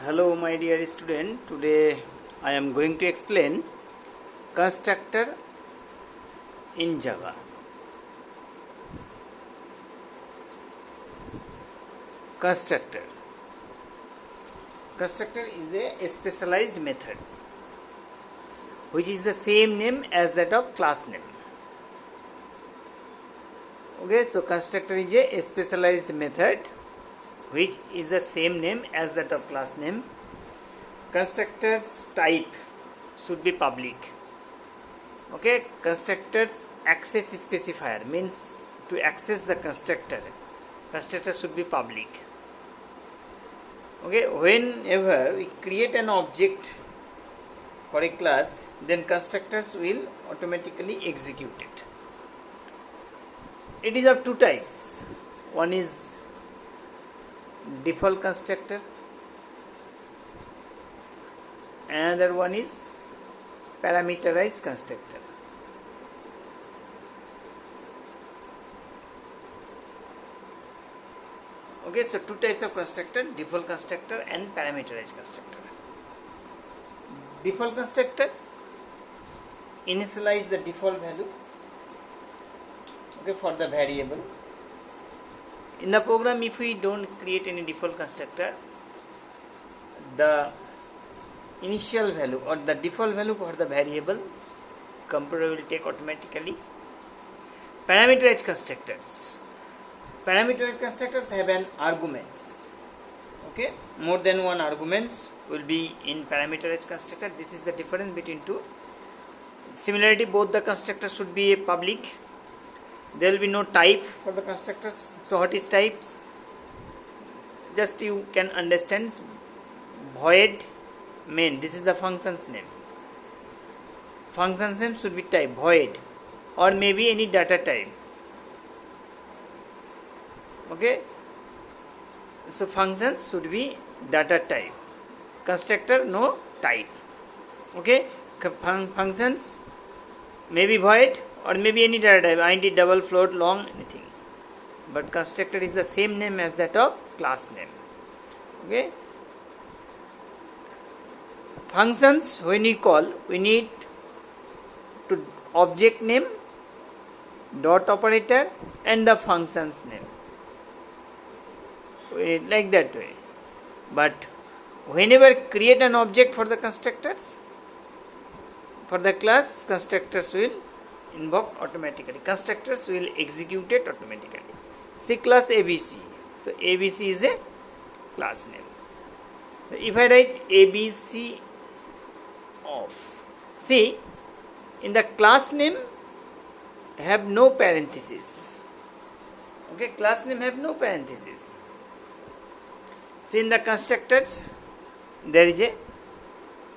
Hello my dear student, today I am going to explain constructor in Java. Constructor is a specialized method which is the same name as that of class name. Okay, so constructor is a specialized method which is the same name as that of class name. Constructor's type should be public. Okay, constructor's access specifier means to access the constructor should be public. Okay, whenever we create an object for a class, then constructors will automatically execute it. It is of two types. One is default constructor, another one is parameterized constructor. Okay, so two types of constructor, default constructor and parameterized constructor. Default constructor initialize the default value, okay, for the variable. In the program, if we don't create any default constructor, the initial value or the default value for the variables computer will take automatically. Parameterized constructors have an arguments. Okay, more than one arguments will be in parameterized constructor. This is the difference between two. Similarity, both the constructors should be a public. There will be no type for the constructors. So what is types? Just you can understand. Void main, this is the function's name. Function's name should be type void or maybe any data type. Okay, so functions should be data type. Constructor no type. Okay, functions maybe void or maybe any data type, int, double, float, long, anything. But constructor is the same name as that of class name. Okay. Functions, when we call, we need to object name, dot operator and the function's name. Like that way. But whenever create an object for the constructors, for the class, constructors will invoke automatically. Constructors will execute it automatically. See class ABC. So ABC is a class name. So if I write ABC of, see, in the class name have no parenthesis. Okay, class name have no parenthesis. See, in the constructors there is a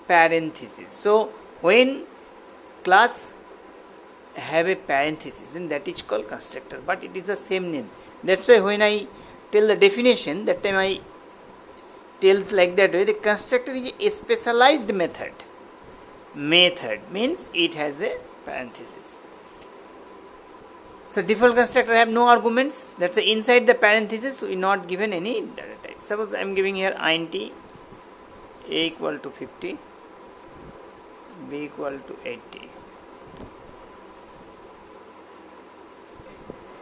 parenthesis. So when class have a parenthesis, then that is called constructor, but it is the same name. That's why when I tell the definition, that time I tell like that way. The constructor is a specialized method. Method means it has a parenthesis. So default constructor have no arguments. That's why inside the parenthesis we not given any data type. Suppose I am giving here int a equal to 50, b equal to 80.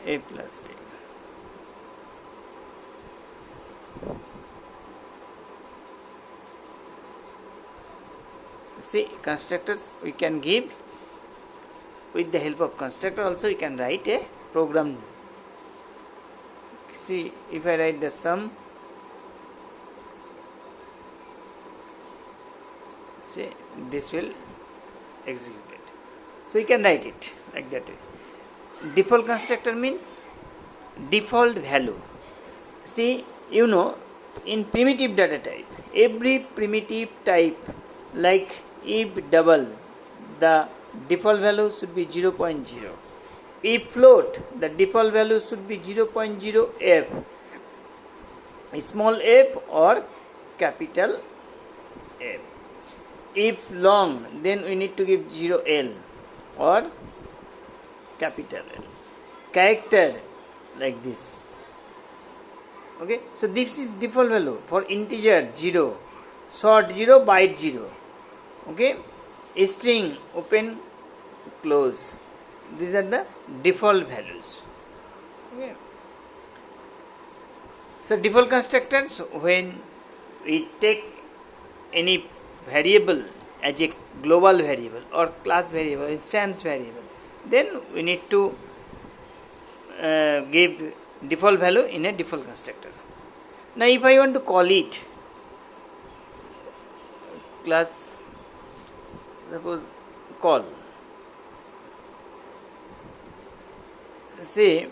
A plus b. See, constructors we can give with the help of constructor. Also we can write a program. See, if I write the sum, see, this will execute it. So you can write it like that way. Default constructor means default value. See, you know, in primitive data type, every primitive type like if double, the default value should be 0.0. If float, the default value should be 0.0 f, small f or capital F. If long, then we need to give 0L or capital L. Character like this. Okay, so this is default value. For integer 0, short 0, byte 0. Okay, string open, close. These are the default values. Okay. So default constructors, when we take any variable as a global variable or class variable, instance variable, then we need to give default value in a default constructor. Now if I want to call it class, suppose call, say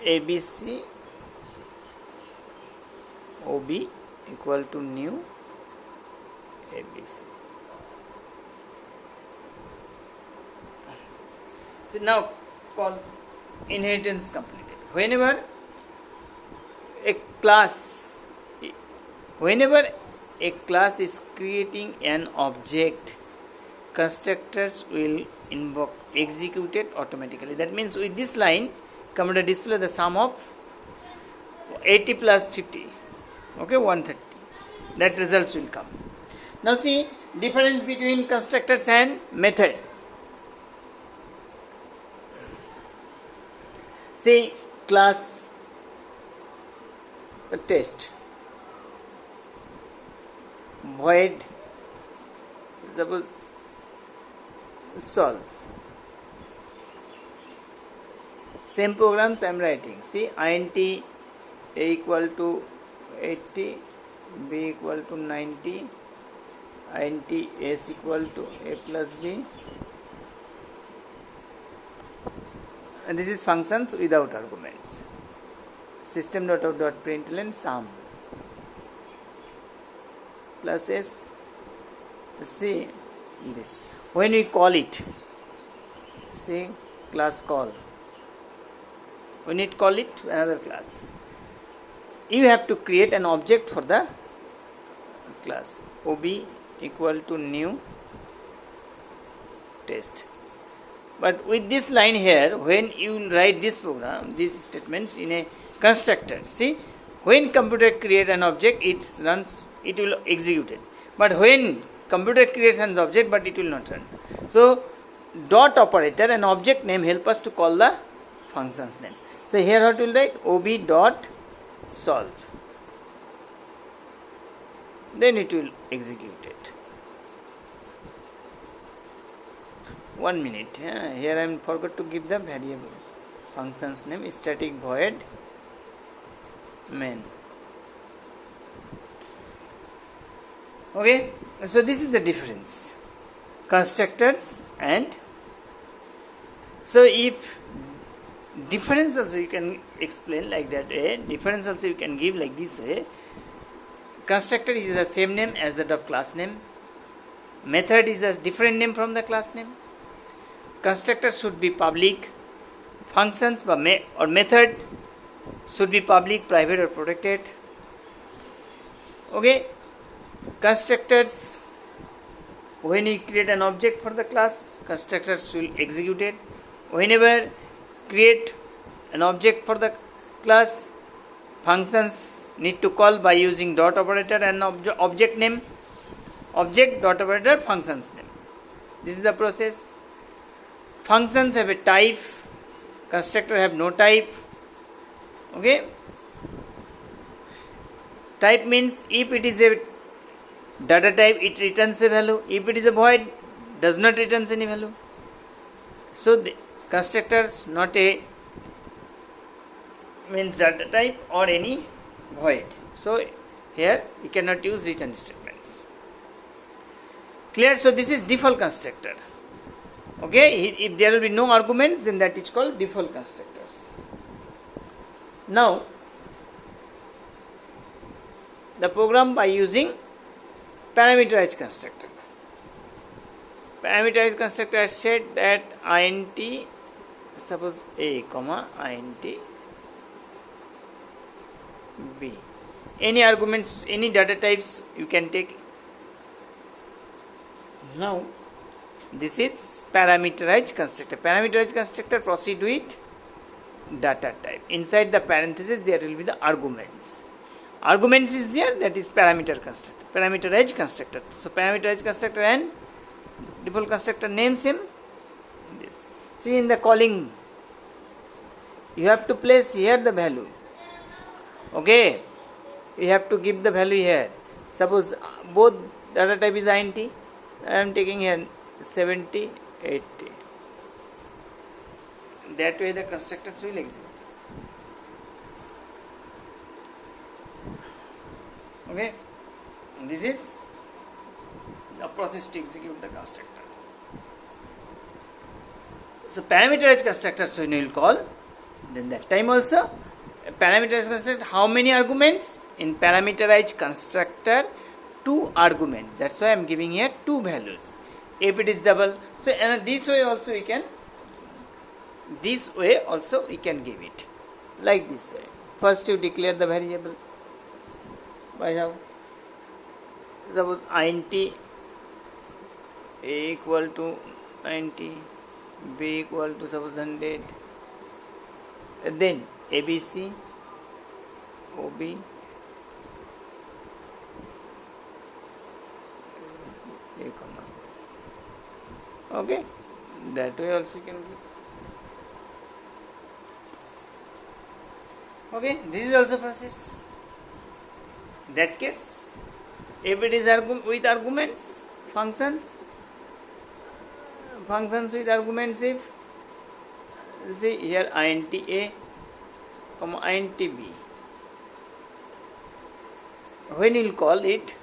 ABC OB equal to new ABC. So now call inheritance completed. Whenever a class is creating an object, constructors will invoke executed automatically. That means with this line, computer display the sum of 80 plus 50. Okay, 130. That results will come. Now see difference between constructors and method. Say class test, void, suppose solve. Same programs I am writing. See int a equal to 80, b equal to 90, int s equal to a plus b, and this is functions without arguments. System.out.println sum plus s. See this. When we call it, see class call. When it call it to another class, you have to create an object for the class. OB equal to new test. But with this line here, when you write this program, these statements in a constructor, see, when computer create an object, it runs, it will execute it. But when computer creates an object, but it will not run. So dot operator and object name help us to call the function's name. So here what will write? OB dot solve. Then it will execute it. 1 minute. Here I am forgot to give the variable. Function's name static void main. Okay. So this is the difference. Constructors and so if difference also you can explain like that way. Difference also you can give like this way. Constructor is the same name as that of class name. Method is a different name from the class name. Constructor should be public. Functions or method should be public, private or protected. Okay. Constructors, when you create an object for the class, constructors will execute it. Whenever create an object for the class, functions need to call by using dot operator and object name, object dot operator functions name. This is the process. Functions have a type, constructor have no type. Okay. Type means if it is a data type, it returns a value. If it is a void, does not returns any value. So the constructors not a means data type or any void. So here we cannot use return statements. Clear? So this is default constructor. Okay, if there will be no arguments, then that is called default constructors. Now the program by using parameterized constructor. Parameterized constructor has said that int, suppose a comma int b. Any arguments, any data types you can take. Now This is parameterized constructor. Parameterized constructor proceed with data type. Inside the parenthesis there will be the arguments. Arguments is there, that is parameter constructor. Parameterized constructor. So parameterized constructor and default constructor names him this. See, in the calling you have to place here the value. Okay, you have to give the value here. Suppose both data type is int, I am taking here 70, 80. That way the constructors will execute. Okay, this is the process to execute the constructor. So parameterized constructors when you will call, then that time also parameterized constructor, how many arguments? In parameterized constructor 2 arguments. That's why I am giving here 2 values. If it is double, so this way also we can give it like this way. First you declare the variable by how? Suppose int a equal to 90, b equal to suppose 100, then abc, ob, a comma. Okay, that way also you can give. Okay, this is also process. That case, if it is with arguments, functions with arguments, if see here int a comma int b, when you will call it,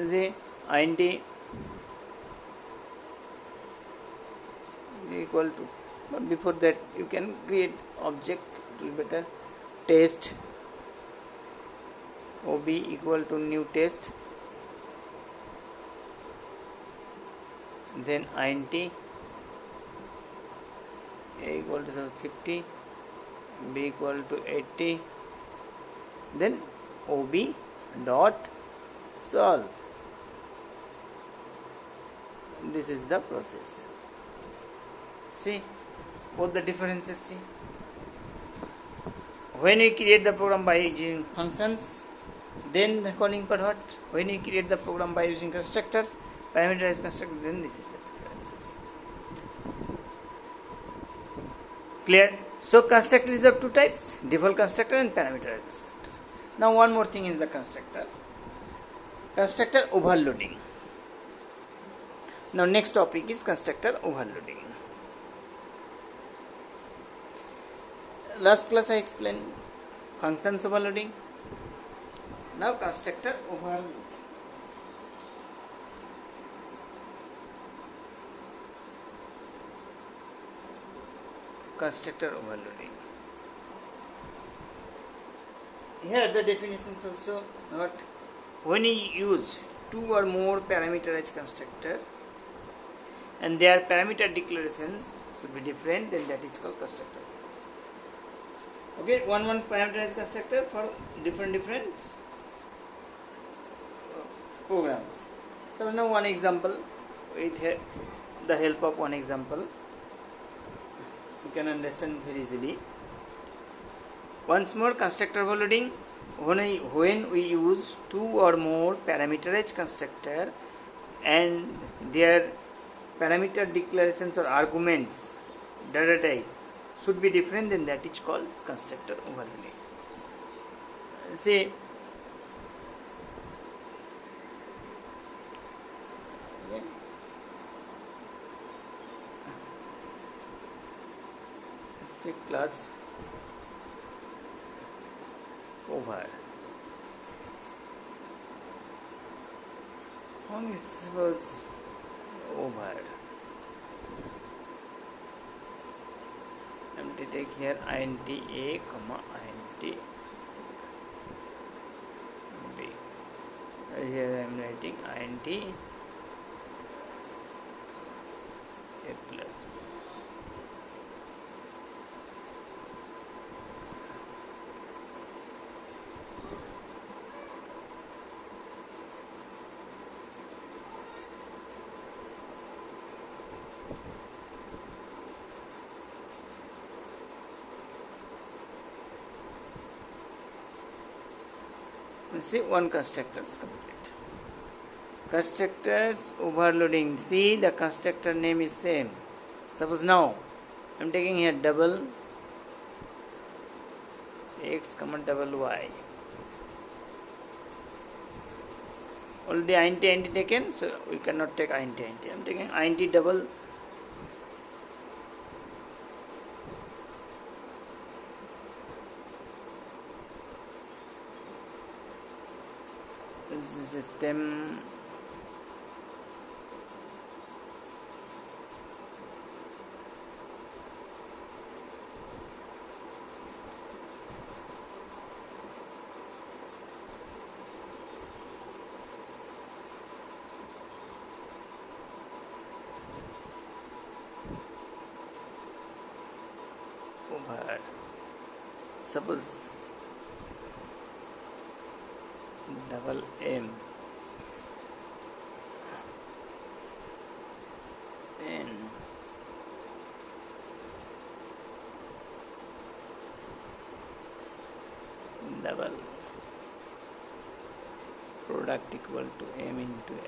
say int equal to, but before that you can create object, it will be better, test, ob equal to new test, then int a equal to 50, b equal to 80, then ob dot solve. This is the process. See both the differences. See, when you create the program by using functions, then the calling part what? When you create the program by using constructor, parameterized constructor, then this is the differences. Clear? So constructor is of 2 types, default constructor and parameterized constructor. Now one more thing is the constructor overloading. Now next topic is constructor overloading. Last class I explained functions overloading. Now constructor overloading. Constructor overloading. Here the definitions also not. When you use 2 or more parameterized constructor and their parameter declarations should be different, then that is called constructor. Okay, one parameterized constructor for different programs. So now one example, with the help of one example you can understand very easily. Once more, constructor overloading, when we use 2 or more parameterized constructor and their parameter declarations or arguments data type should be different, then that is called constructor overloading. Say class over. How it was over. I'm to take here int a comma int b. here I am writing int a plus b. See, one constructor is complete. Constructors overloading. See, the constructor name is same. Suppose now I am taking here double x comma double y. Already int taken, so we cannot take int. I am taking int double system over, suppose double m n double product equal to m into n.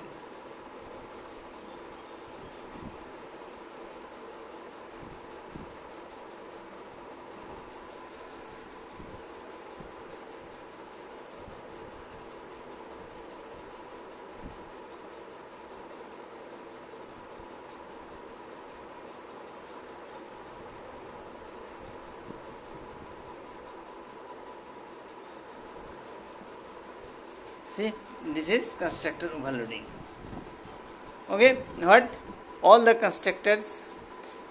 See, this is constructor overloading. Okay, what? All the constructors,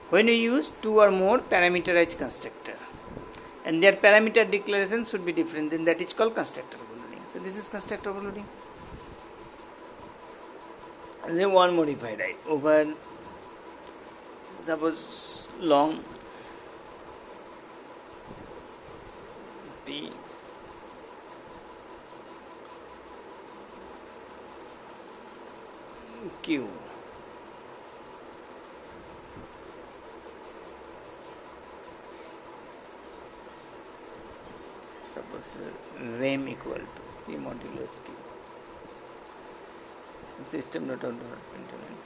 when you use two or more parameterized constructor and their parameter declaration should be different, then that is called constructor overloading. So this is constructor overloading. And then one modify, right? Over, suppose long p q suppose rem equal to p modulus q system dot out dot println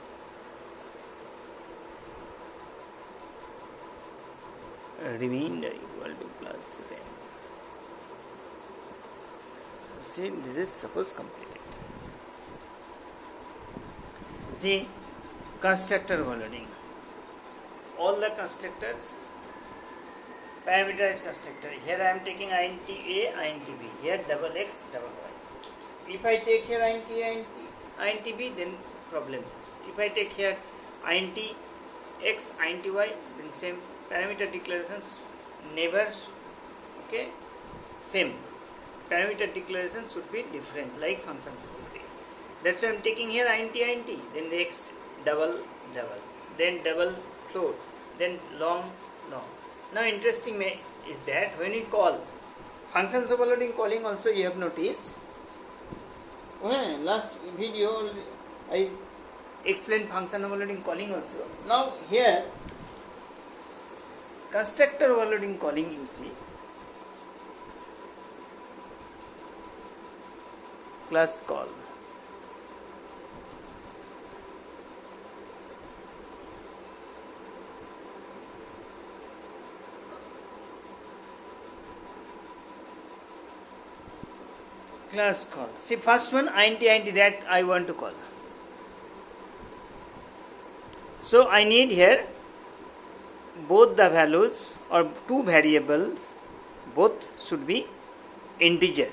remainder equal to plus rem. See, this is suppose completed. See, constructor overloading. All the constructors, parameterized constructor. Here I am taking int a, int b. Here double x, double y. If I take here int a, int b, then problem comes. If I take here int x, int y, then same parameter declarations never, okay, same. Parameter declarations should be different, like functions overloading. That's why I am taking here int, then next double, then double float, then long. Now interesting is that when we call functions overloading calling also, you have noticed. Last video I explained function overloading calling also. Now here constructor overloading calling, you see. Class call. Class call. See, first one int that I want to call. So I need here both the values or two variables, both should be integer.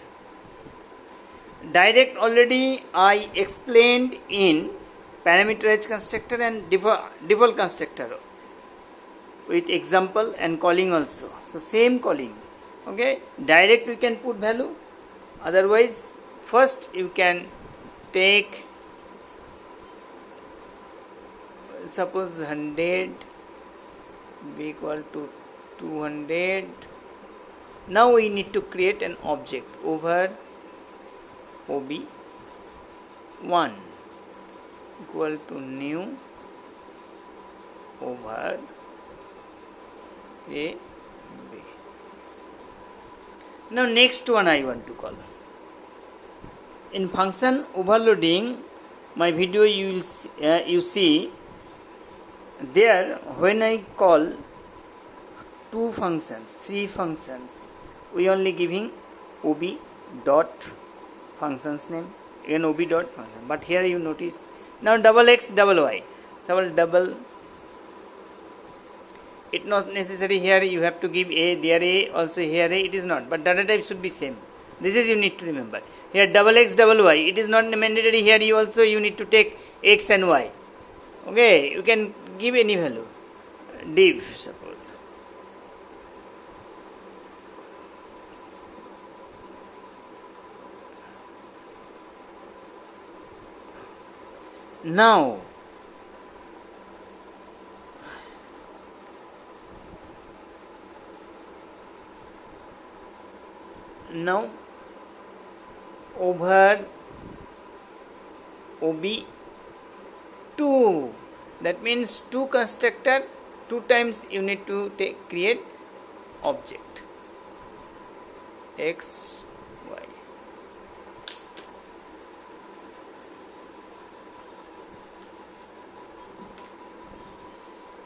Direct already I explained in parameterized constructor and default constructor with example and calling also. So same calling. Okay, direct we can put value. Otherwise, first you can take, suppose 100 be equal to 200. Now we need to create an object over OB1 equal to new over AB. Now next one I want to call. In function overloading, my video you will you see there, when I call two functions, three functions, we only giving OB dot function's name, again OB dot function. But here you notice now double x double y, so double. It not necessary here you have to give a, there a, also here a, it is not, but data type should be same. This is you need to remember. Here double x double y, it is not mandatory. Here you also you need to take x and y. Okay, you can give any value, div suppose. Now over OB2, that means two constructor, two times you need to create object x, y.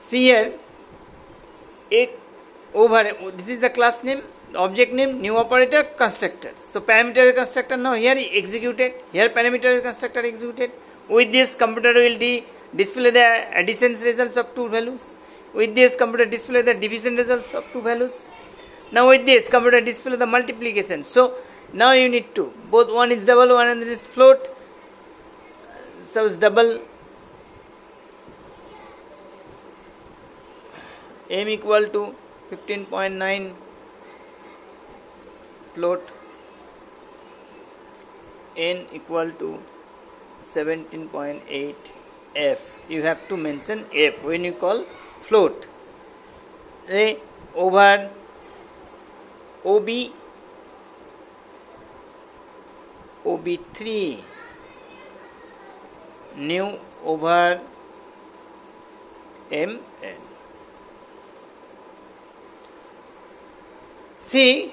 See here, over, this is the class name, object name, new operator, constructor. So parameter is constructor. Now here executed, here parameter is constructor executed. With this computer will display the addition results of two values. With this computer display the division results of two values. Now with this computer display the multiplication. So now you need to, both one is double, one and is float. So it's double, m equal to 15.9 float, n equal to 17.8 f. You have to mention f when you call float. A over OB3 new over mn. See,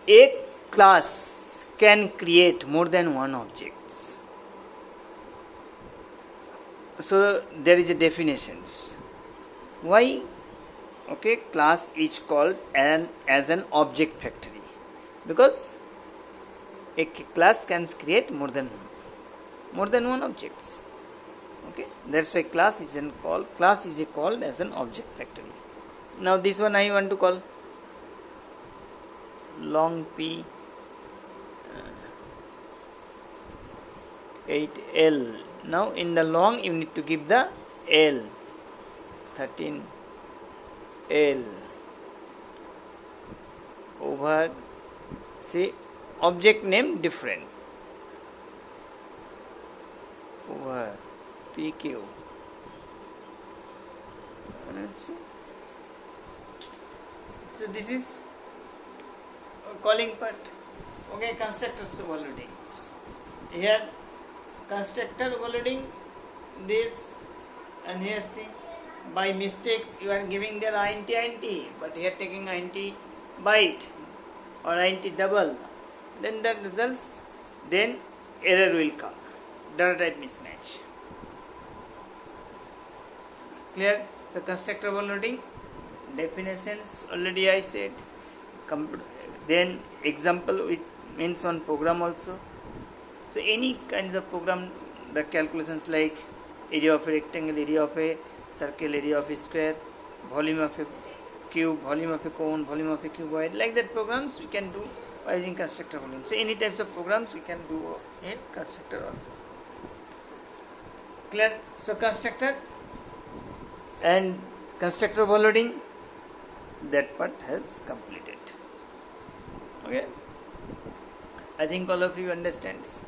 a class can create more than one objects. So there is a definitions. Why? Okay, class is called as an object factory, because a class can create more than one objects. Okay, that's why class is called as an object factory. Now this one I want to call long p 8l. Now in the long you need to give the l 13l over, see, object name different, over pq. So this is calling part. Okay, constructors overloading. Here constructor overloading this, and here see, by mistakes you are giving there int, but here taking int byte or int double, then the results, then error will come, data type mismatch. Clear? So constructor overloading definitions already I said. Then example with means one program also. So any kinds of program, the calculations like area of a rectangle, area of a circle, area of a square, volume of a cube, volume of a cone, volume of a cuboid, like that programs we can do by using constructor volume. So any types of programs we can do in constructor also. Clear? So constructor and constructor overloading, that part has completed. Okay, I think all of you understands.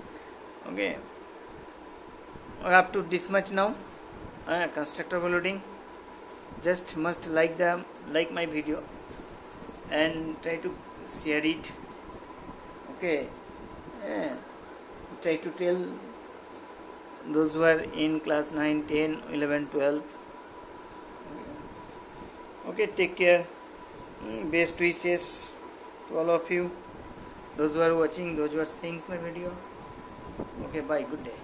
Okay, up to this much now. Constructor overloading. Just must like my video and try to share it. Okay, try to tell those who are in class 9, 10, 11, 12. Okay, take care. Best wishes to all of you, those who are watching, those who are seeing my video. Okay, bye, good day.